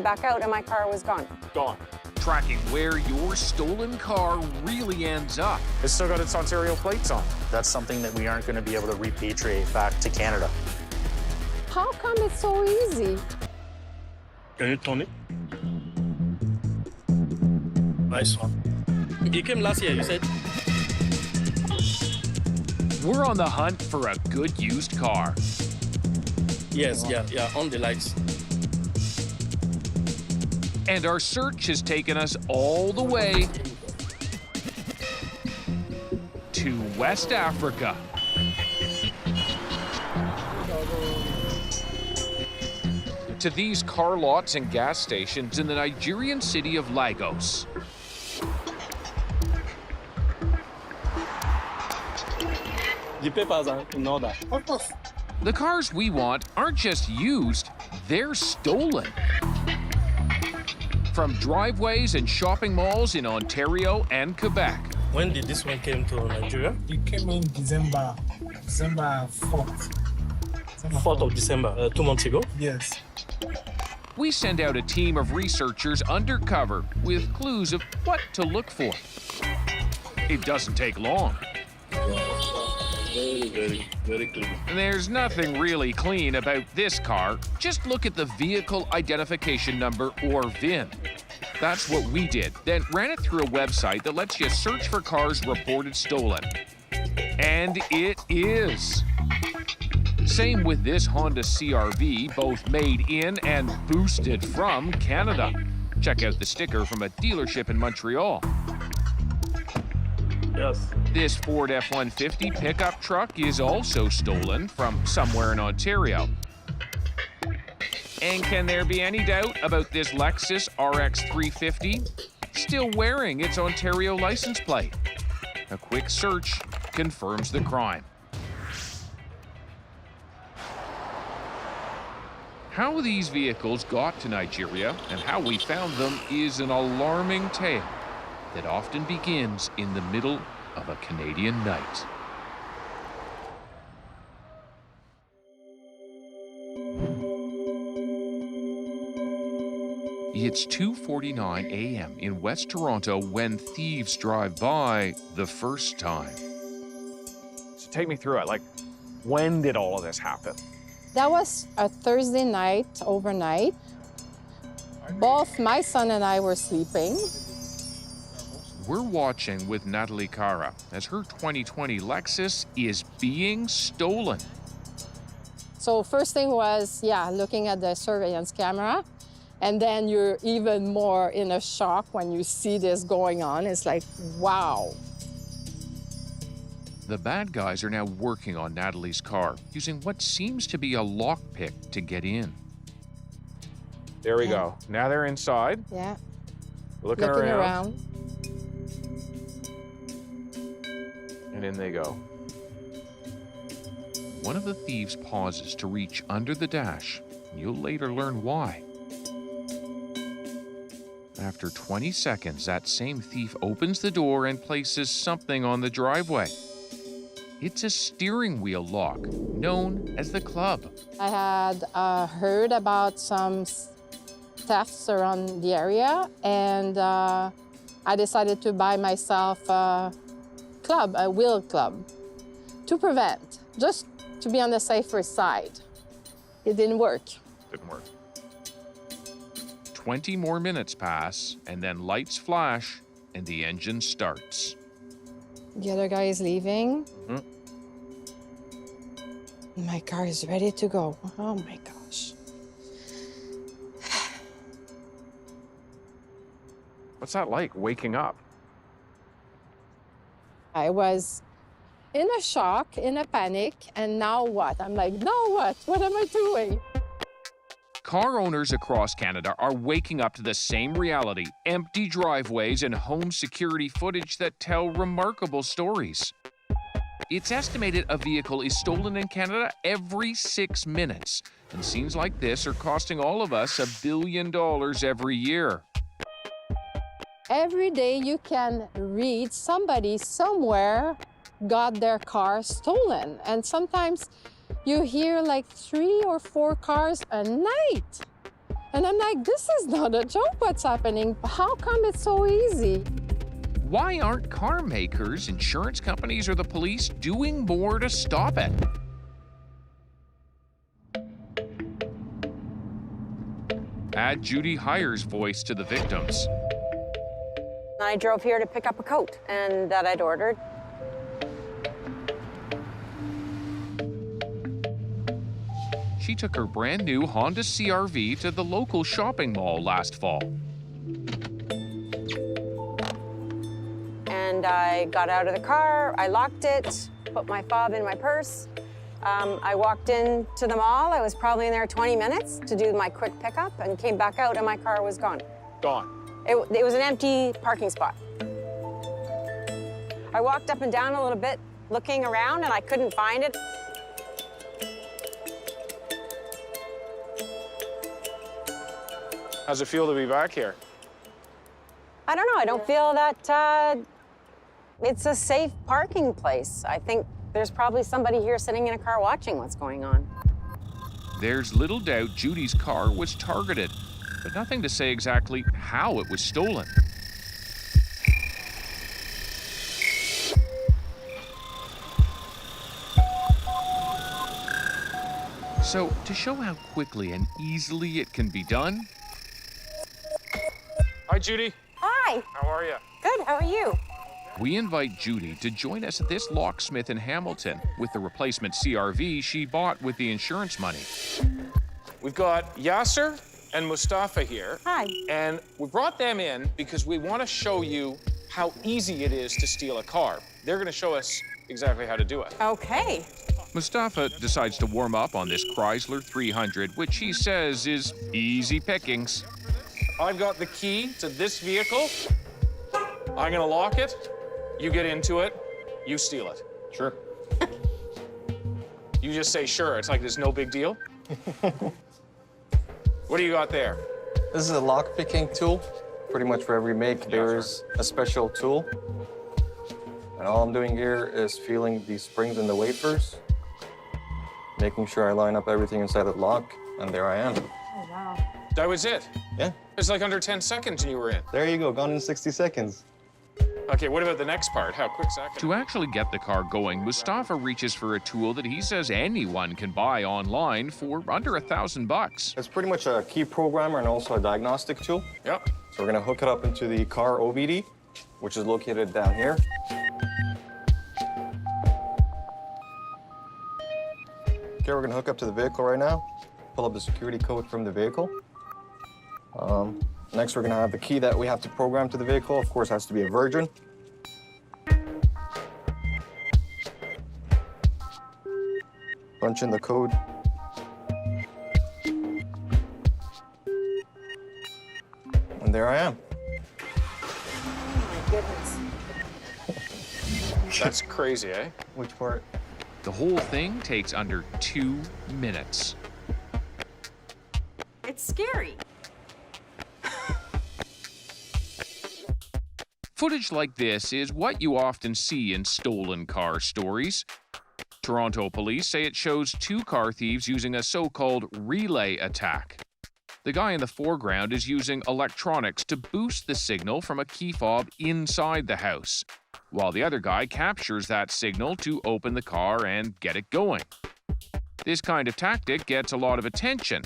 back out and my car was gone. Gone. Tracking where your stolen car really ends up. It's still got its Ontario plates on. That's something that we aren't going to be able to repatriate back to Canada. How come it's so easy? Can you turn it? Nice one. It came last year, you said? We're on the hunt for a good used car. Yes, yeah, on the lights. And our search has taken us all the way to West Africa. To these car lots and gas stations in the Nigerian city of Lagos. The papers are in order. The cars we want aren't just used, they're stolen. From driveways and shopping malls in Ontario and Quebec. When did this one came to Nigeria? It came in December 4th. 4th of December, 2 months ago. Yes. We send out a team of researchers undercover with clues of what to look for. It doesn't take long. Very clean. There's nothing really clean about this car. Just look at the vehicle identification number or VIN. That's what we did, then ran it through a website that lets you search for cars reported stolen. And it is. Same with this Honda CR-V, both made in and boosted from Canada. Check out the sticker from a dealership in Montreal. Yes. This Ford F-150 pickup truck is also stolen from somewhere in Ontario. And can there be any doubt about this Lexus RX 350? Still wearing its Ontario license plate. A quick search confirms the crime. How these vehicles got to Nigeria and how we found them is an alarming tale that often begins in the middle of a Canadian night. It's 2:49 a.m. in West Toronto when thieves drive by the first time. So take me through it. Like, when did all of this happen? That was a Thursday night, overnight. Both my son and I were sleeping. We're watching with Natalie Cara as her 2020 Lexus is being stolen. So first thing was, looking at the surveillance camera. And then you're even more in a shock when you see this going on. It's like, wow. The bad guys are now working on Natalie's car, using what seems to be a lockpick to get in. There we go. Now they're inside. Yeah. Looking around. And in they go. One of the thieves pauses to reach under the dash. You'll later learn why. After 20 seconds, that same thief opens the door and places something on the driveway. It's a steering wheel lock, known as the club. I had heard about some thefts around the area, and I decided to buy myself a club, a wheel club, to prevent, just to be on the safer side. It didn't work. Didn't work. 20 more minutes pass, and then lights flash, and the engine starts. The other guy is leaving. Mhm. My car is ready to go. Oh my gosh. What's that like, waking up? I was in a shock, in a panic, and now what? I'm like, now what? What am I doing? Car owners across Canada are waking up to the same reality: empty driveways and home security footage that tell remarkable stories. It's estimated a vehicle is stolen in Canada every 6 minutes, and scenes like this are costing all of us $1 billion every year. Every day you can read somebody somewhere got their car stolen, and sometimes you hear like 3 or 4 cars a night. And I'm like, this is not a joke, what's happening? How come it's so easy? Why aren't car makers, insurance companies, or the police doing more to stop it? Add Judy Heyer's voice to the victims. I drove here to pick up a coat and that I'd ordered. She took her brand new Honda CR-V to the local shopping mall last fall. And I got out of the car, I locked it, put my fob in my purse. I walked into the mall. I was probably in there 20 minutes to do my quick pickup and came back out and my car was gone. Gone. It was an empty parking spot. I walked up and down a little bit looking around and I couldn't find it. How's it feel to be back here? I don't know, I don't feel that it's a safe parking place. I think there's probably somebody here sitting in a car watching what's going on. There's little doubt Judy's car was targeted, but nothing to say exactly how it was stolen. So, to show how quickly and easily it can be done, Hi, Judy. Hi, How are you? good, how are you? we invite Judy to join us at this locksmith in Hamilton with the replacement CR-V she bought with the insurance money. We've got Yasser and Mustafa here. Hi. And we brought them in because we want to show you how easy it is to steal a car. They're going to show us exactly how to do it. Okay. Mustafa decides to warm up on this Chrysler 300, which he says is easy pickings. I've got the key to this vehicle. I'm going to lock it. You get into it. You steal it. Sure. You just say sure. It's like there's no big deal. What do you got there? This is a lock picking tool. Pretty much for every make, there's a special tool. And all I'm doing here is feeling the springs and the wafers, making sure I line up everything inside the lock, and there I am. Oh, wow. That was it. Yeah, It's like under 10 seconds and you were in. there you go, gone in 60 seconds. Okay, what about the next part? How quick's that? To actually get the car going, Mustafa reaches for a tool that he says anyone can buy online for under $1,000. It's pretty much a key programmer and also a diagnostic tool. Yep. So we're gonna hook it up into the car OBD, which is located down here. Okay, we're gonna hook up to the vehicle right now. Pull up the security code from the vehicle. Next, we're gonna have the key that we have to program to the vehicle. Of course, it has to be a Virgin. Punch in the code. And there I am. Oh, my goodness. That's crazy, eh? Which part? The whole thing takes under 2 minutes. It's scary. Footage like this is what you often see in stolen car stories. Toronto police say it shows 2 car thieves using a so-called relay attack. The guy in the foreground is using electronics to boost the signal from a key fob inside the house, while the other guy captures that signal to open the car and get it going. This kind of tactic gets a lot of attention,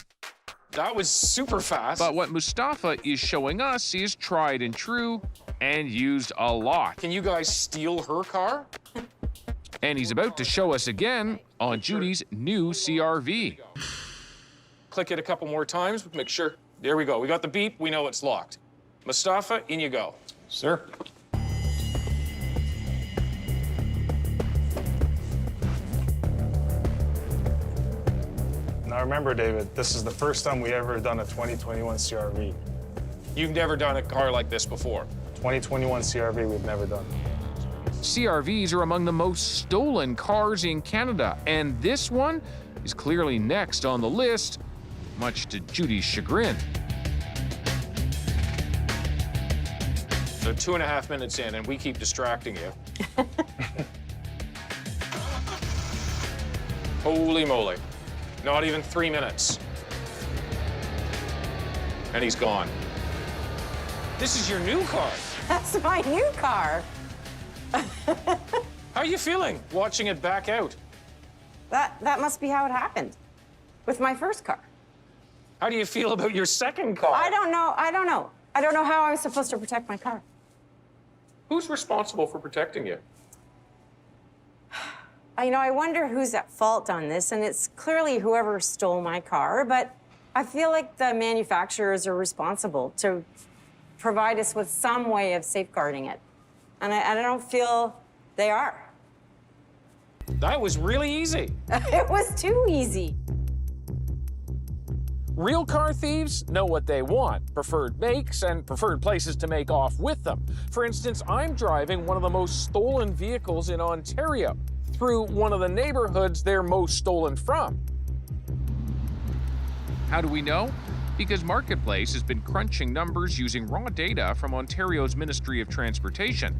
That was super fast. but what Mustafa is showing us is tried and true and used a lot. Can you guys steal her car? And he's about to show us again on Judy's new CR-V. Click it a couple more times, make sure. There we go. We got the beep, we know it's locked. Mustafa, in you go. Sir. Now remember, David, this is the first time we ever done a 2021 CR-V. You've never done a car like this before. 2021 CR-V we've never done. CR-Vs are among the most stolen cars in Canada, and this one is clearly next on the list, much to Judy's chagrin. So 2.5 minutes in, and we keep distracting you. Holy moly. Not even 3 minutes. and he's gone. This is your new car. That's my new car. How are you feeling watching it back out? That must be how it happened with my first car. How do you feel about your second car? I don't know. I don't know how I'm supposed to protect my car. Who's responsible for protecting you? I wonder who's at fault on this, and it's clearly whoever stole my car, but I feel like the manufacturers are responsible to provide us with some way of safeguarding it. And I don't feel they are. That was really easy. It was too easy. Real car thieves know what they want, preferred makes and preferred places to make off with them. For instance, I'm driving one of the most stolen vehicles in Ontario through one of the neighborhoods they're most stolen from. How do we know? Because Marketplace has been crunching numbers using raw data from Ontario's Ministry of Transportation.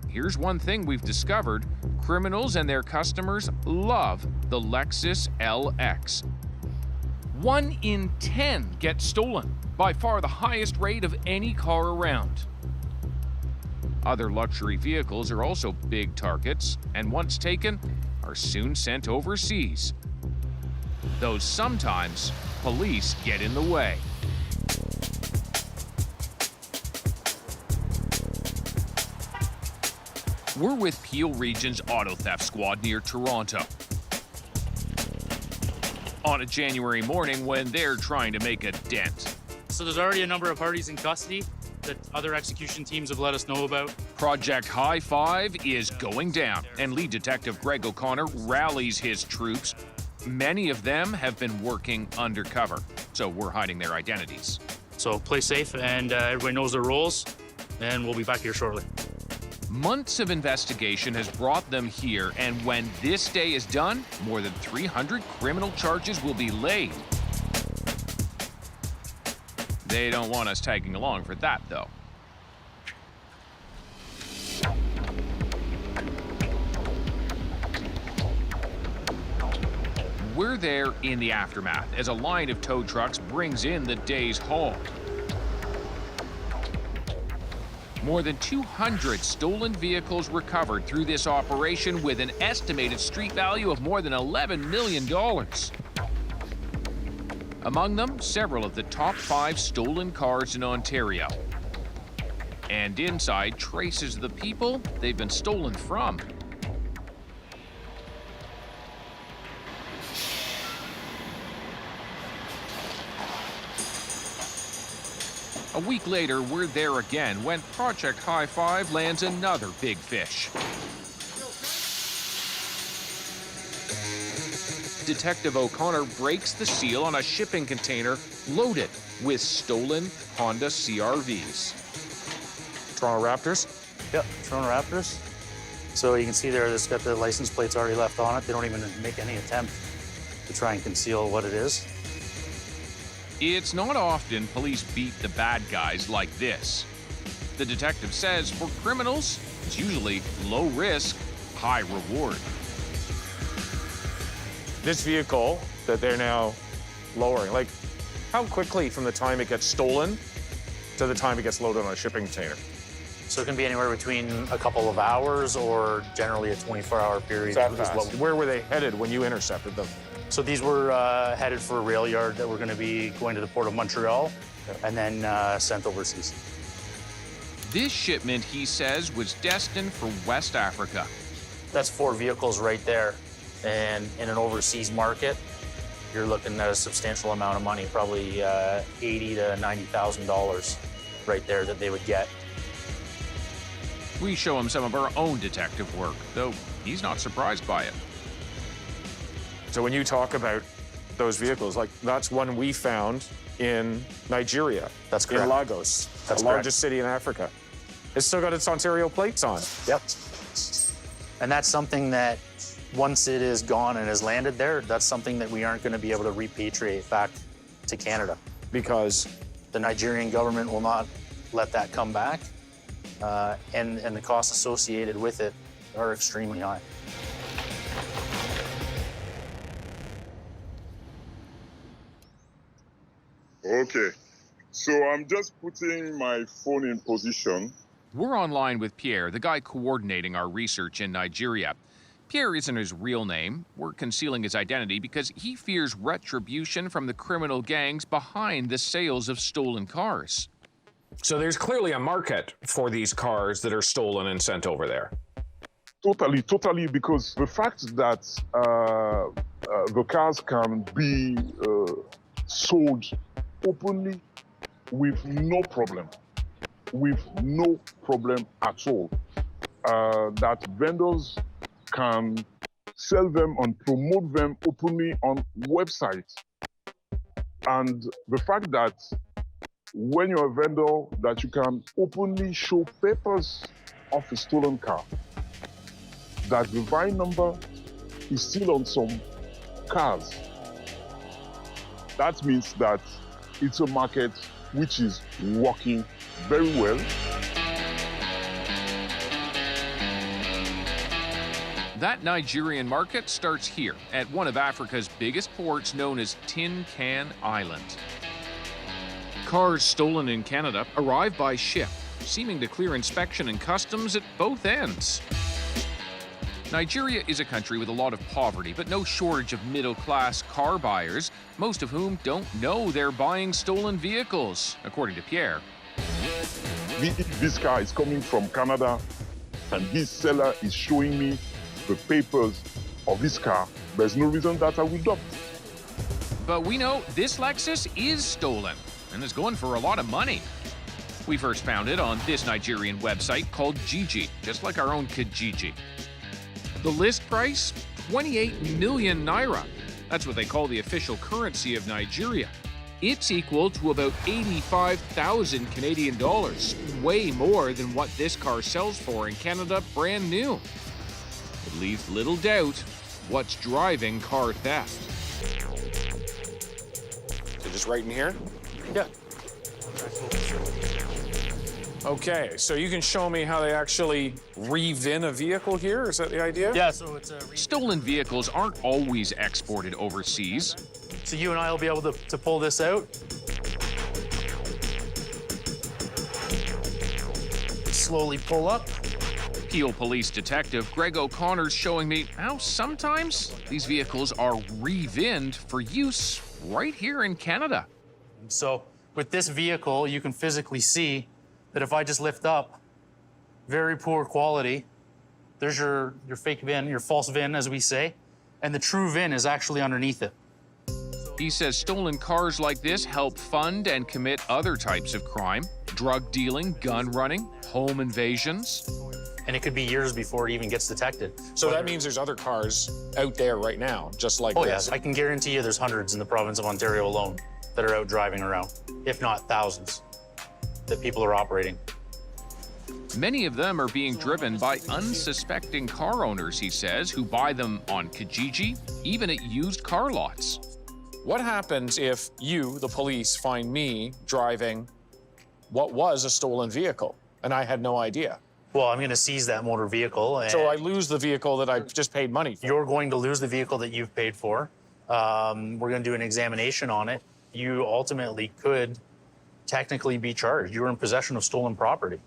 Here's one thing we've discovered: criminals and their customers love the Lexus LX. 1 in 10 get stolen, by far the highest rate of any car around. Other luxury vehicles are also big targets, and once taken, are soon sent overseas. Though sometimes police get in the way. We're with Peel Region's Auto Theft Squad near Toronto on a January morning when they're trying to make a dent. So there's already a number of parties in custody that other execution teams have let us know about. Project High Five is going down, and lead detective Greg O'Connor rallies his troops. Many of them have been working undercover, so we're hiding their identities. So play safe, and everybody knows their roles, and we'll be back here shortly. Months of investigation has brought them here, and when this day is done, more than 300 criminal charges will be laid. They don't want us tagging along for that, though. We're there in the aftermath as a line of tow trucks brings in the day's haul. More than 200 stolen vehicles recovered through this operation with an estimated street value of more than $11 million. Among them, several of the top 5 stolen cars in Ontario. And inside, traces of the people they've been stolen from. A week later, we're there again when Project High Five lands another big fish. Detective O'Connor breaks the seal on a shipping container loaded with stolen Honda CR-Vs. Toronto Raptors? Yep, Toronto Raptors. So you can see there, it's got the license plates already left on it. They don't even make any attempt to try and conceal what it is. It's not often police beat the bad guys like this. The detective says for criminals, it's usually low risk, high reward. This vehicle that they're now lowering, like how quickly from the time it gets stolen to the time it gets loaded on a shipping container? So it can be anywhere between a couple of hours or generally a 24-hour period. That fast. Where were they headed when you intercepted them? So these were headed for a rail yard that were going to be going to the Port of Montreal and then sent overseas. This shipment, he says, was destined for West Africa. That's 4 vehicles right there. And in an overseas market, you're looking at a substantial amount of money, probably $80,000 to $90,000 right there that they would get. We show him some of our own detective work, though he's not surprised by it. So when you talk about those vehicles, like that's one we found in Nigeria. That's correct. In Lagos, That's the largest city in Africa. It's still got its Ontario plates on. Yep. And that's something that once it is gone and has landed there, that's something that we aren't going to be able to repatriate back to Canada. Because the Nigerian government will not let that come back, and the costs associated with it are extremely high. Okay, So I'm just putting my phone in position. We're online with Pierre, the guy coordinating our research in Nigeria. Pierre isn't his real name. We're concealing his identity because he fears retribution from the criminal gangs behind the sales of stolen cars. So there's clearly a market for these cars that are stolen and sent over there. Totally, because the fact that the cars can be sold openly with no problem at all, that vendors can sell them and promote them openly on websites. And the fact that when you're a vendor, that you can openly show papers of a stolen car, that the VIN number is still on some cars. That means that it's a market which is working very well. That Nigerian market starts here at one of Africa's biggest ports known as Tin Can Island. Cars stolen in Canada arrive by ship, seeming to clear inspection and customs at both ends. Nigeria is a country with a lot of poverty, but no shortage of middle-class car buyers, most of whom don't know they're buying stolen vehicles, according to Pierre. This car is coming from Canada, and this seller is showing me the papers of this car. There's no reason that I will adopt. But we know this Lexus is stolen and is going for a lot of money. We first found it on this Nigerian website called Gigi, just like our own Kijiji. The list price, 28 million naira. That's what they call the official currency of Nigeria. It's equal to about 85,000 Canadian dollars, way more than what this car sells for in Canada brand new. It leaves little doubt what's driving car theft. So just right in here? Yeah. Okay, so you can show me how they actually re-VIN a vehicle here? Is that the idea? Yeah, so it's a... Stolen vehicles aren't always exported overseas. So you and I will be able to pull this out. Slowly pull up. Peel Police Detective Greg O'Connor's showing me how sometimes these vehicles are re-VIN'd for use right here in Canada. So with this vehicle, you can physically see that if I just lift up, very poor quality, there's your fake VIN, your false VIN, as we say, and the true VIN is actually underneath it. He says stolen cars like this help fund and commit other types of crime: drug dealing, gun running, home invasions. And it could be years before it even gets detected. So that means there's other cars out there right now, just like this. Oh, yes. I can guarantee you there's hundreds in the province of Ontario alone that are out driving around, if not thousands, that people are operating. Many of them are being driven by unsuspecting car owners, he says, who buy them on Kijiji, even at used car lots. What happens if you, the police, find me driving what was a stolen vehicle and I had no idea? Well, I'm going to seize that motor vehicle. And so I lose the vehicle that I just paid money for. You're going to lose the vehicle that you've paid for. We're going to do an examination on it. You ultimately could technically be charged. You were in possession of stolen property.